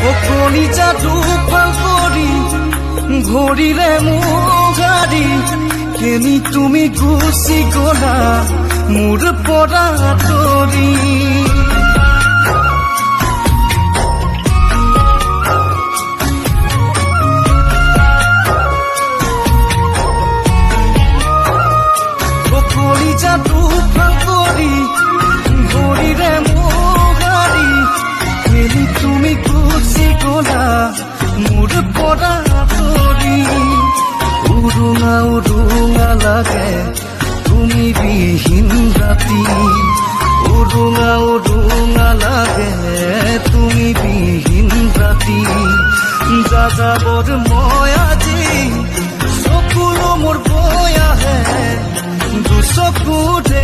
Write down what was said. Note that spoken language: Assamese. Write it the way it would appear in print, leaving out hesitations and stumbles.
কলিজাটো ফাল কৰি ঘূৰিলে মুগাৰি কেনি তুমি গুচি গলা মোৰ পৰা আঁতৰি কলিজাটো ফাল কৰি ঘূৰিলে মুগাৰি কেনি তুমি গুচি গলা মোৰ পৰা আঁতৰি উৰুঙা উৰুঙা লাগে তুমি বিহীন ৰাতি উৰুঙা উৰুঙা লাগে তুমি বিহীন ৰাতি যাযাবৰ মই আজি চকুলো মোৰ বৈ আহে দুচকুৰে